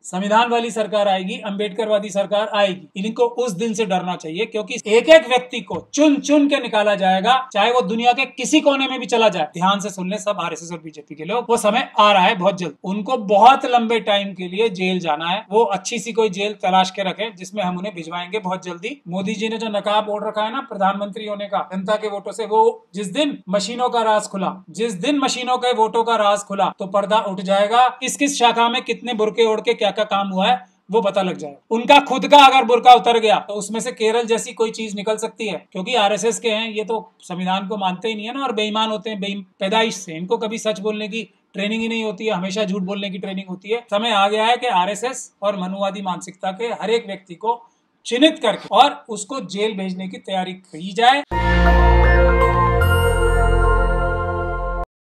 संविधान वाली सरकार आएगी, अंबेडकरवादी सरकार आएगी, इनको उस दिन से डरना चाहिए, क्योंकि एक एक व्यक्ति को चुन चुन के निकाला जाएगा, चाहे वो दुनिया के किसी कोने में भी चला जाए। ध्यान से सुन ले सब आरएसएस और बीजेपी के लोग, वो समय आ रहा है बहुत जल्द, उनको बहुत लंबे टाइम के लिए जेल जाना है। वो अच्छी सी कोई जेल तलाश के रखे जिसमें हम उन्हें भिजवाएंगे बहुत जल्दी। मोदी जी ने जो नकाब ओढ़ रखा है ना प्रधानमंत्री होने का जनता के वोटों से, वो जिस दिन मशीनों का राज खुला, जिस दिन मशीनों के वोटों का राज खुला तो पर्दा उठ जाएगा। किस किस शाखा में कितने बुरके ओढ़ के क्या क्या काम हुआ है वो पता लग जाएगा। उनका खुद का अगर बुरका उतर गया तो उसमें से केरल जैसी कोई चीज निकल सकती है, क्योंकि आरएसएस के हैं ये तो संविधान को मानते ही नहीं है ना, और बेईमान होते हैं पैदाइश से। इनको कभी सच बोलने की ट्रेनिंग ही नहीं होती है, हमेशा झूठ बोलने की ट्रेनिंग होती है। समय आ गया है कि आरएसएस और मनुवादी मानसिकता के हर एक व्यक्ति को चिन्हित करके और उसको जेल भेजने की तैयारी की जाए।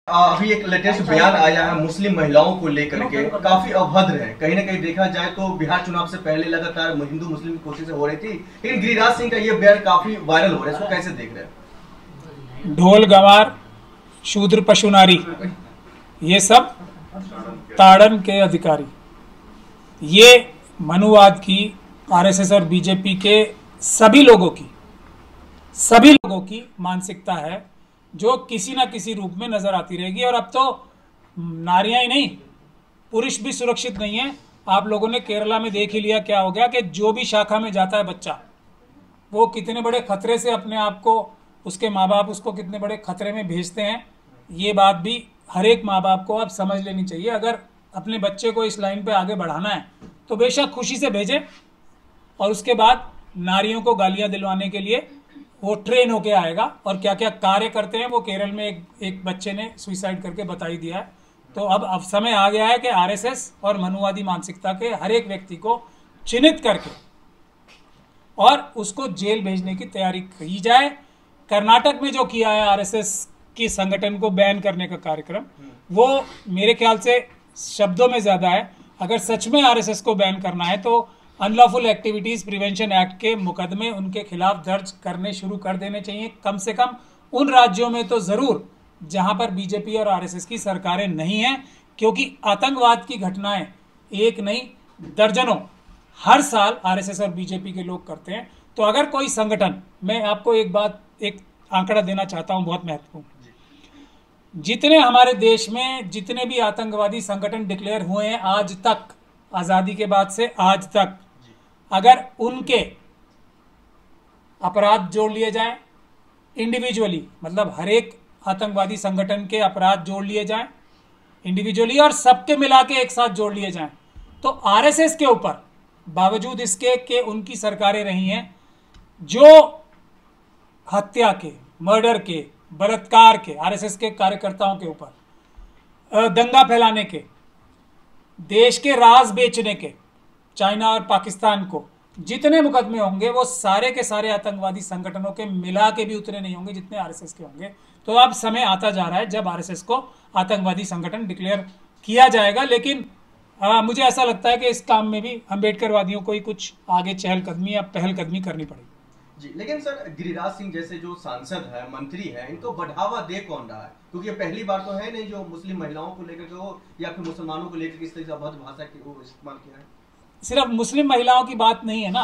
अभी एक लेटेस्ट बयान आया है मुस्लिम महिलाओं को लेकर के, काफी अभद्र है। कहीं ना कहीं देखा जाए तो बिहार चुनाव से पहले लगातार हिंदू मुस्लिम की कोशिशें हो रही थी, लेकिन गिरिराज सिंह का ये बयान काफी वायरल हो रहा है, इसको कैसे देख रहे हैं? ढोल गंवार शूद्र पशु नारी ये सब ताड़न के अधिकारी, ये मनुवाद की आरएसएस और बीजेपी के सभी लोगों की मानसिकता है, जो किसी ना किसी रूप में नजर आती रहेगी। और अब तो नारियां ही नहीं, पुरुष भी सुरक्षित नहीं है। आप लोगों ने केरला में देख ही लिया क्या हो गया, कि जो भी शाखा में जाता है बच्चा, वो कितने बड़े खतरे से अपने आप को, उसके माँ बाप उसको कितने बड़े खतरे में भेजते हैं। ये बात भी हर एक माँ बाप को अब समझ लेनी चाहिए। अगर अपने बच्चे को इस लाइन पे आगे बढ़ाना है तो बेशक खुशी से भेजे, और उसके बाद नारियों को गालियां दिलवाने के लिए वो ट्रेन होके आएगा। और क्या क्या कार्य करते हैं वो केरल में एक बच्चे ने सुसाइड करके बता ही दिया है। तो अब समय आ गया है कि आरएसएस और मनुवादी मानसिकता के हर एक व्यक्ति को चिन्हित करके और उसको जेल भेजने की तैयारी की जाए। कर्नाटक में जो किया है आरएसएस की संगठन को बैन करने का कार्यक्रम, वो मेरे ख्याल से शब्दों में ज्यादा है। अगर सच में आरएसएस को बैन करना है तो अनलॉफुल एक्टिविटीज प्रिवेंशन एक्ट के मुकदमे उनके खिलाफ दर्ज करने शुरू कर देने चाहिए, कम से कम उन राज्यों में तो जरूर जहां पर बीजेपी और आरएसएस की सरकारें नहीं हैं, क्योंकि आतंकवाद की घटनाएं एक नहीं दर्जनों हर साल आरएसएस और बीजेपी के लोग करते हैं। तो अगर कोई संगठन, मैं आपको एक आंकड़ा देना चाहता हूं बहुत महत्वपूर्ण, जितने हमारे देश में जितने भी आतंकवादी संगठन डिक्लेयर हुए हैं आज तक, आजादी के बाद से आज तक, अगर उनके अपराध जोड़ लिए जाएं इंडिविजुअली, मतलब हर एक आतंकवादी संगठन के अपराध जोड़ लिए जाएं इंडिविजुअली और सबके मिला के एक साथ जोड़ लिए जाएं, तो आरएसएस के ऊपर, बावजूद इसके कि उनकी सरकारें रही हैं, जो हत्या के, मर्डर के, बलात्कार के, आरएसएस के कार्यकर्ताओं के ऊपर, दंगा फैलाने के, देश के राज बेचने के, चाइना और पाकिस्तान को जितने मुकदमे होंगे वो सारे के सारे आतंकवादी संगठनों के मिला के भी उतने नहीं होंगे जितने आरएसएस के होंगे। तो अब समय आता जा रहा है जब आरएसएस को आतंकवादी संगठन डिक्लेयर किया जाएगा। लेकिन मुझे ऐसा लगता है कि इस काम में भी अम्बेडकरवादियों को ही कुछ आगे चहलकदमी या पहलकदमी करनी पड़ेगी जी। लेकिन सर, गिरिराज सिंह जैसे जो सांसद है, मंत्री है, इनको बढ़ावा दे कौन रहा है? क्योंकि ये पहली बार तो है नहीं जो मुस्लिम महिलाओं को लेकर के हो या फिर मुसलमानों को लेकर इस तरह से अभद्र भाषा की वो इस्तेमाल किया है। सिर्फ मुस्लिम महिलाओं की बात नहीं है ना,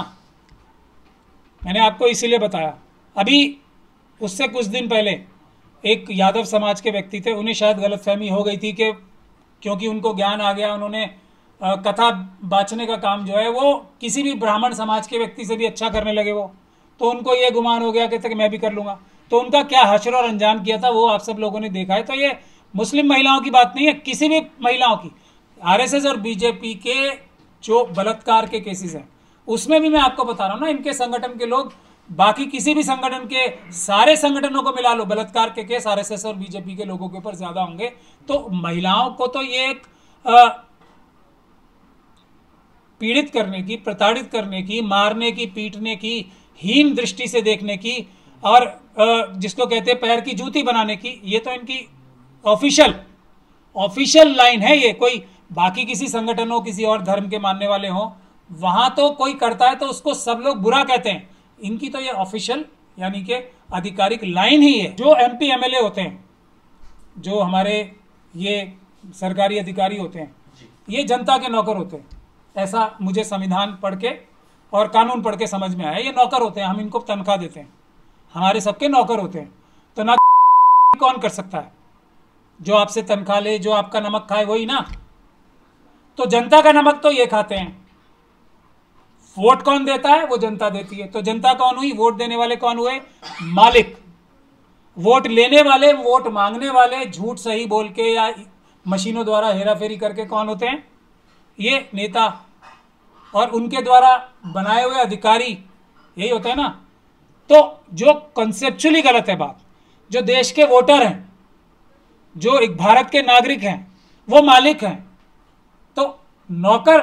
मैंने आपको इसीलिए बताया। अभी उससे कुछ दिन पहले एक यादव समाज के व्यक्ति थे, उन्हें शायद गलतफहमी हो गई थी कि क्योंकि उनको ज्ञान आ गया, उन्होंने कथा बाँचने का काम जो है वो किसी भी ब्राह्मण समाज के व्यक्ति से भी अच्छा करने लगे वो, तो उनको ये गुमान हो गया कि मैं भी कर लूंगा। तो उनका क्या हश्र और अंजाम किया था वो आप सब लोगों ने देखा है। तो ये मुस्लिम महिलाओं की बात नहीं है, किसी भी महिलाओं की। आरएसएस और बीजेपी के जो बलात्कार के केसेस हैं उसमें भी मैं आपको बता रहा हूं ना, इनके संगठन के लोग बाकी किसी भी संगठन के सारे संगठनों को मिला लो, बलात्कार के केस आरएसएस और बीजेपी के लोगों के ऊपर ज्यादा होंगे। तो महिलाओं को तो ये एक पीड़ित करने की, प्रताड़ित करने की, मारने की, पीटने की, हीन दृष्टि से देखने की और जिसको कहते हैं पैर की जूती बनाने की, ये तो इनकी ऑफिशियल लाइन है। ये कोई बाकी किसी संगठन हो, किसी और धर्म के मानने वाले हो, वहां तो कोई करता है तो उसको सब लोग बुरा कहते हैं। इनकी तो ये ऑफिशियल यानी कि आधिकारिक लाइन ही है। जो एमपी एमएलए होते हैं, जो हमारे ये सरकारी अधिकारी होते हैं, ये जनता के नौकर होते हैं। ऐसा मुझे संविधान पढ़ के और कानून पढ़ के समझ में आया। ये नौकर होते हैं, हम इनको तनख्वाह देते हैं, हमारे सबके नौकर होते हैं। तो ना कौन कर सकता है? जो आपसे तनख्वाह ले, जो आपका नमक खाए, वही ना। तो जनता का नमक तो ये खाते हैं। वोट कौन देता है? वो जनता देती है। तो जनता कौन हुई? वोट देने वाले कौन हुए? मालिक। वोट लेने वाले, वोट मांगने वाले झूठ सही बोल के या मशीनों द्वारा हेराफेरी करके कौन होते हैं? ये नेता और उनके द्वारा बनाए हुए अधिकारी, यही होता है ना। तो जो कंसेप्चुअली गलत है बात, जो देश के वोटर हैं, जो एक भारत के नागरिक हैं, वो मालिक हैं। तो नौकर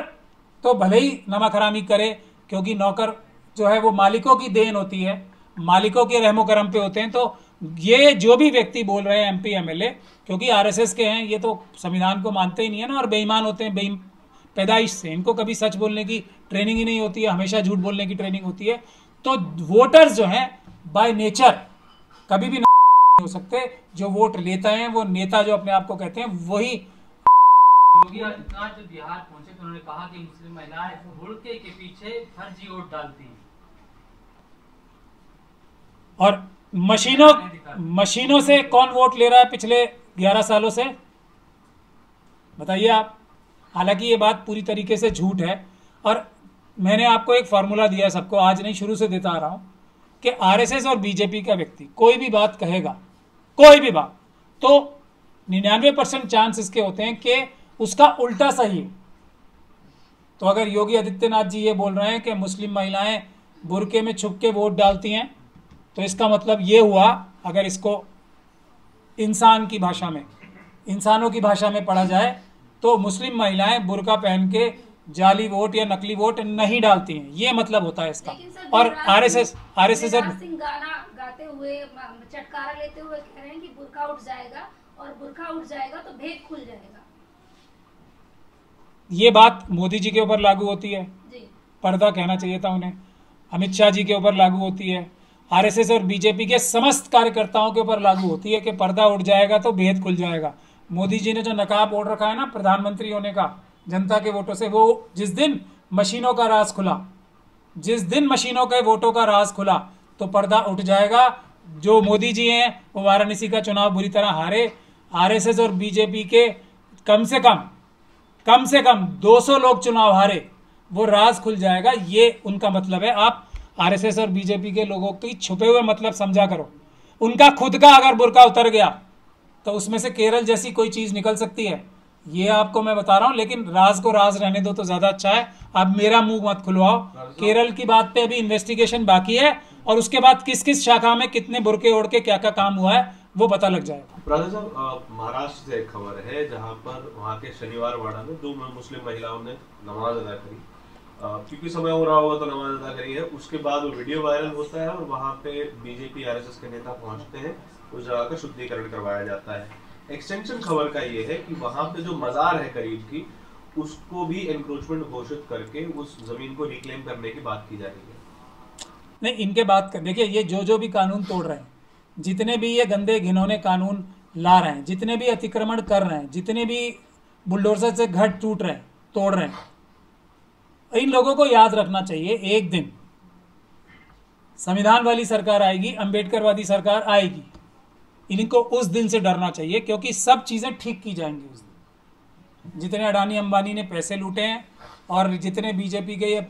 तो भले ही नमक हरामी करे, क्योंकि नौकर जो है वो मालिकों की देन होती है, मालिकों के रहमो करम पे होते हैं। तो ये जो भी व्यक्ति बोल रहे हैं एमपी एमएलए, क्योंकि आरएसएस के हैं, ये तो संविधान को मानते ही नहीं है ना, और बेईमान होते हैं पैदाइश से। इनको कभी सच बोलने की ट्रेनिंग ही नहीं होती है, हमेशा झूठ बोलने की ट्रेनिंग होती है। तो वोटर्स जो हैं बाय नेचर कभी भी नहीं हो सकते। जो वोट लेता है वो नेता जो अपने आप को कहते हैं वही। योगी इतना जो बिहार पहुंचे तो उन्होंने कहा कि मुस्लिम महिलाएं बुर्के के पीछे फर्जी वोट डालती हैं और मशीनों से कौन वोट ले रहा है पिछले 11 सालों से? बताइए आप। हालांकि ये बात पूरी तरीके से झूठ है, और मैंने आपको एक फार्मूला दिया सबको, आज नहीं शुरू से देता आ रहा हूं, कि आरएसएस और बीजेपी का व्यक्ति कोई भी बात कहेगा, कोई भी बात, तो 99% चांस इसके होते हैं कि उसका उल्टा सही है। तो अगर योगी आदित्यनाथ जी ये बोल रहे हैं कि मुस्लिम महिलाएं बुर्के में छुप के वोट डालती हैं, तो इसका मतलब ये हुआ, अगर इसको इंसान की भाषा में, इंसानों की भाषा में पढ़ा जाए, तो मुस्लिम महिलाएं बुर्का पहन के जाली वोट या नकली वोट नहीं डालती हैं, ये मतलब होता है इसका। और आरएसएस गाना गाते हुए, चटकारा लेते हुए कह रहे हैं कि बुर्का उठ जाएगा, और बुर्का उठ जाएगा तो भेद खुल जाएगा। ये बात मोदी जी के ऊपर लागू होती है, पर्दा कहना चाहिए था उन्हें। अमित शाह जी के ऊपर लागू होती है, आरएसएस और बीजेपी के समस्त कार्यकर्ताओं के ऊपर लागू होती है कि पर्दा उठ जाएगा तो भेद खुल जाएगा। मोदी जी ने जो नकाब ओढ़ रखा है ना प्रधानमंत्री होने का जनता के वोटों से, वो जिस दिन मशीनों का राज खुला, जिस दिन मशीनों के वोटों का राज खुला, तो पर्दा उठ जाएगा। जो मोदी जी हैं वो वाराणसी का चुनाव बुरी तरह हारे। आरएसएस और बीजेपी के कम से कम 200 लोग चुनाव हारे, वो राज खुल जाएगा। ये उनका मतलब है। आप आरएसएस और बीजेपी के लोगों की छुपे हुए मतलब समझा करो। उनका खुद का अगर बुर्का उतर गया तो उसमें से केरल जैसी कोई चीज निकल सकती है, ये आपको मैं बता रहा हूं। लेकिन राज को राज रहने दो तो ज्यादा अच्छा है। अब मेरा मुंह मत खुलवाओ। केरल की बात पे अभी इन्वेस्टिगेशन बाकी है, और उसके बाद किस किस शाखा में कितने बुर्के ओढ़ के क्या क्या काम हुआ है वो पता लग जाएगा। राजा साहब, महाराष्ट्र से एक खबर है जहां पर वहां के शनिवार वाड़ा में 2 मुस्लिम महिलाओं ने नमाज अदा करी, क्योंकि समय हो रहा होगा तो नमाज अदा करी है। उसके बाद वो वीडियो वायरल होता है और वहां पे बीजेपी आरएसएस के नेता पहुंचते हैं, उस जगह का शुद्धिकरण करवाया जाता है। एक्सटेंशन खबर का ये है कि वहां पे जो मजार है करीब की, उसको भी एनक्रोचमेंट घोषित करके उस जमीन को रिक्लेम करने की बात की जा रही है। नहीं, इनके बात कर देखिए, ये जो भी कानून तोड़ रहे हैं, जितने भी ये गंदे घिनौने कानून ला रहे हैं, जितने भी अतिक्रमण कर रहे हैं, जितने भी बुलडोजर से घर टूट रहे हैं, तोड़ रहे हैं, इन लोगों को याद रखना चाहिए, एक दिन संविधान वाली सरकार आएगी, अंबेडकरवादी सरकार आएगी। इनको उस दिन से डरना चाहिए, क्योंकि सब चीजें ठीक की जाएंगी उस दिन। जितने अडानी अंबानी ने पैसे लूटे हैं, और जितने बीजेपी के ये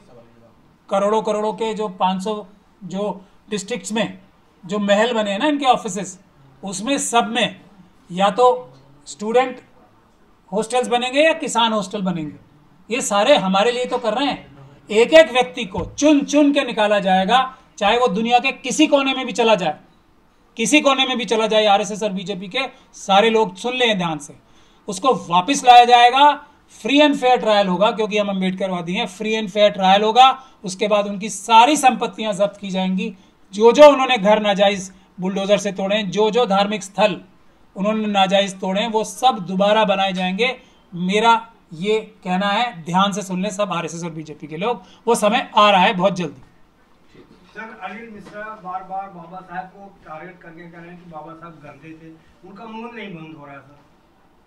करोड़ों के जो 500 जो डिस्ट्रिक्ट्स में जो महल बने हैं ना इनके ऑफिसेस, उसमें सब में या तो स्टूडेंट हॉस्टल्स बनेंगे या किसान हॉस्टल बनेंगे। ये सारे हमारे लिए तो कर रहे हैं। एक एक व्यक्ति को चुन चुन के निकाला जाएगा, चाहे वो दुनिया के किसी कोने में भी चला जाए, किसी कोने में भी चला जाए। आरएसएस और बीजेपी के सारे लोग सुन लें ध्यान से, उसको वापस लाया जाएगा। फ्री एंड फेयर ट्रायल होगा, क्योंकि हम अंबेडकरवादी हैं। फ्री एंड फेयर ट्रायल होगा, उसके बाद उनकी सारी संपत्तियां जब्त की जाएंगी। जो जो उन्होंने घर नाजायज बुलडोजर से तोड़े, जो जो धार्मिक स्थल उन्होंने नाजायज तोड़े, वो सब दोबारा बनाए जाएंगे। मेरा ये कहना है, ध्यान से सुन लें सब आरएसएस और बीजेपी के लोग, वो समय आ रहा है बहुत जल्दी। सर, अनिल मिश्रा बार बार बाबा साहब को टारगेट करके कह रहे हैं कि बाबा साहब गंदे थे, उनका मुंह नहीं बंद हो रहा है सर।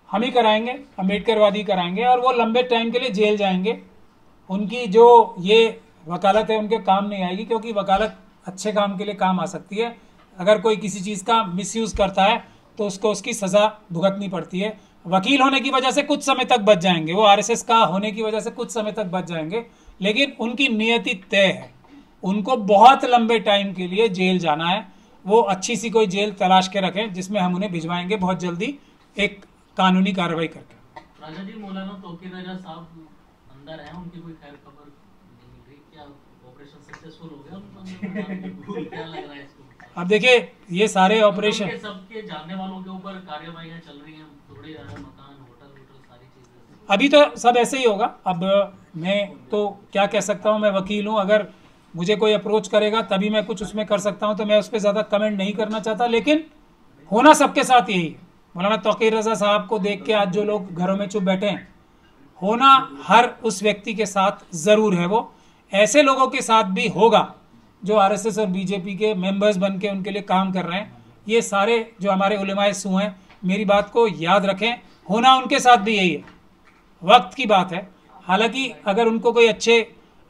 हम ही कराएंगे, अंबेडकरवादी कराएंगे, और वो लंबे टाइम के लिए जेल जाएंगे। उनकी जो ये वकालत है उनके काम नहीं आएगी, क्योंकि वकालत अच्छे काम के लिए काम आ सकती है। अगर कोई किसी चीज़ का मिसयूज़ करता है तो उसको उसकी सज़ा भुगतनी पड़ती है। वकील होने की वजह से कुछ समय तक बच जाएंगे, वो आरएसएस का होने की वजह से कुछ समय तक बच जाएंगे, लेकिन उनकी नियति तय है, उनको बहुत लंबे टाइम के लिए जेल जाना है। वो अच्छी सी कोई जेल तलाश के रखें जिसमें हम उन्हें भिजवाएंगे बहुत जल्दी एक कानूनी कार्रवाई करके। राजा जी, मौलाना तौकीर रजा साहब अंदर हैं, उनकी कोई खैर खबर नहीं मिल रही, क्या ऑपरेशन सक्सेसफुल हो गया उनको? क्या लग रहा है इसको? अब देखिए, ये सारे ऑपरेशन सबके जानने वालों के ऊपर कार्यवाहियां चल रही हैं, थोड़ी मकान, होटल सारी चीजें। अभी तो सब ऐसे ही होगा। अब मैं तो क्या कह सकता हूँ, मैं वकील हूँ, अगर मुझे कोई अप्रोच करेगा तभी मैं कुछ उसमें कर सकता हूँ, तो मैं उस पर ज़्यादा कमेंट नहीं करना चाहता। लेकिन होना सबके साथ यही है। मौलाना तौकीर रजा साहब को देख के आज जो लोग घरों में चुप बैठे हैं, होना हर उस व्यक्ति के साथ ज़रूर है। वो ऐसे लोगों के साथ भी होगा जो आरएसएस और बीजेपी के मेंबर्स बन के उनके लिए काम कर रहे हैं। ये सारे जो हमारे उलेमाए सू हैं, मेरी बात को याद रखें, होना उनके साथ भी यही है। वक्त की बात है। हालांकि अगर उनको कोई अच्छे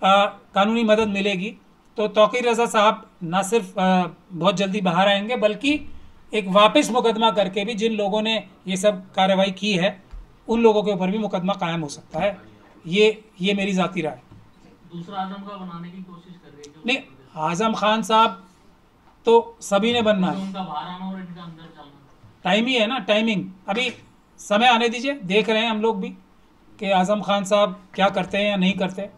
कानूनी मदद मिलेगी तो तौकीर रजा साहब ना सिर्फ बहुत जल्दी बाहर आएंगे, बल्कि एक वापस मुकदमा करके भी जिन लोगों ने ये सब कार्रवाई की है उन लोगों के ऊपर भी मुकदमा कायम हो सकता है। ये मेरी ज़ाती राय है। दूसरा आजम का बनाने की कोशिश कर रही है? नहीं, आजम खान साहब तो सभी ने बनना है, उनका बाहर आना और इनका अंदर जाना टाइम ही है ना, टाइमिंग। अभी समय आने दीजिए, देख रहे हैं हम लोग भी कि आजम खान साहब क्या करते हैं या नहीं करते,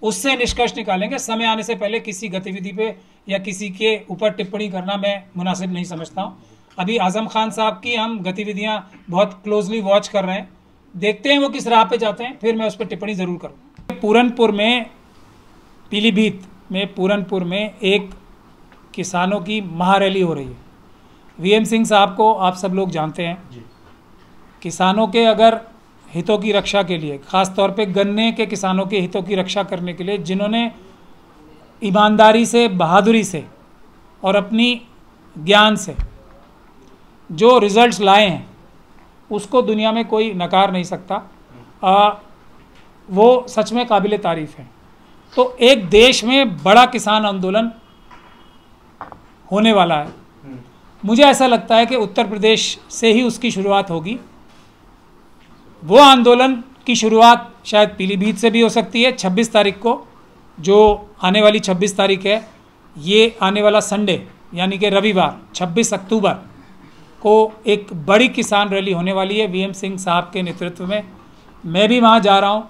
उससे निष्कर्ष निकालेंगे। समय आने से पहले किसी गतिविधि पे या किसी के ऊपर टिप्पणी करना मैं मुनासिब नहीं समझता हूँ। अभी आजम खान साहब की हम गतिविधियाँ बहुत क्लोजली वॉच कर रहे हैं, देखते हैं वो किस राह पे जाते हैं, फिर मैं उस पर टिप्पणी ज़रूर करूँ। पूरनपुर में, पीलीभीत में पूरनपुर में एक किसानों की महारैली हो रही है। वीएम सिंह साहब को आप सब लोग जानते हैं। किसानों के अगर हितों की रक्षा के लिए, ख़ास तौर पे गन्ने के किसानों के हितों की रक्षा करने के लिए जिन्होंने ईमानदारी से, बहादुरी से और अपनी ज्ञान से जो रिज़ल्ट्स लाए हैं उसको दुनिया में कोई नकार नहीं सकता। वो सच में काबिल तारीफ़ है। तो एक देश में बड़ा किसान आंदोलन होने वाला है। मुझे ऐसा लगता है कि उत्तर प्रदेश से ही उसकी शुरुआत होगी। वो आंदोलन की शुरुआत शायद पीलीभीत से भी हो सकती है। 26 तारीख को, जो आने वाली 26 तारीख है, ये आने वाला संडे यानी कि रविवार 26 अक्टूबर को एक बड़ी किसान रैली होने वाली है वीएम सिंह साहब के नेतृत्व में। मैं भी वहाँ जा रहा हूँ।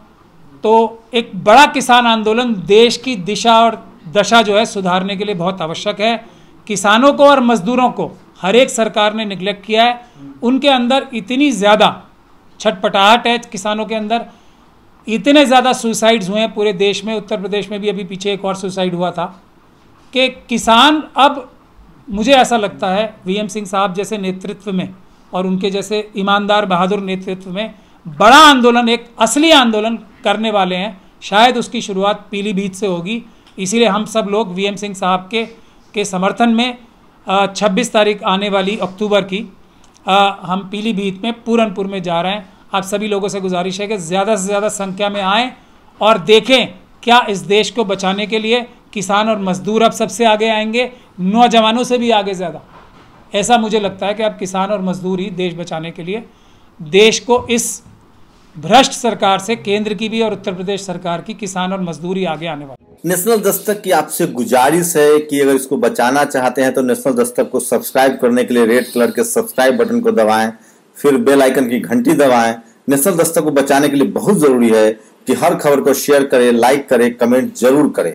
तो एक बड़ा किसान आंदोलन देश की दिशा और दशा जो है सुधारने के लिए बहुत आवश्यक है। किसानों को और मजदूरों को हर एक सरकार ने निगलेक्ट किया है। उनके अंदर इतनी ज़्यादा छटपटाहट है, किसानों के अंदर इतने ज़्यादा सुसाइड्स हुए हैं पूरे देश में। उत्तर प्रदेश में भी अभी पीछे एक और सुसाइड हुआ था कि किसान, अब मुझे ऐसा लगता है वीएम सिंह साहब जैसे नेतृत्व में और उनके जैसे ईमानदार बहादुर नेतृत्व में बड़ा आंदोलन, एक असली आंदोलन करने वाले हैं। शायद उसकी शुरुआत पीलीभीत से होगी। इसीलिए हम सब लोग वीएम सिंह साहब के समर्थन में 26 तारीख आने वाली अक्टूबर की हम पीलीभीत में पूरनपुर में जा रहे हैं। आप सभी लोगों से गुजारिश है कि ज़्यादा से ज़्यादा संख्या में आएँ और देखें क्या इस देश को बचाने के लिए किसान और मजदूर अब सबसे आगे आएंगे, नौजवानों से भी आगे ज़्यादा। ऐसा मुझे लगता है कि अब किसान और मजदूर ही देश बचाने के लिए, देश को इस भ्रष्ट सरकार से, केंद्र की भी और उत्तर प्रदेश सरकार की, किसान और मजदूर ही आगे आने वाले। नेशनल दस्तक की आपसे गुजारिश है कि अगर इसको बचाना चाहते हैं तो नेशनल दस्तक को सब्सक्राइब करने के लिए रेड कलर के सब्सक्राइब बटन को दबाएं, फिर बेल आइकन की घंटी दबाएं। नेशनल दस्तक को बचाने के लिए बहुत जरूरी है कि हर खबर को शेयर करें, लाइक करें, कमेंट जरूर करें।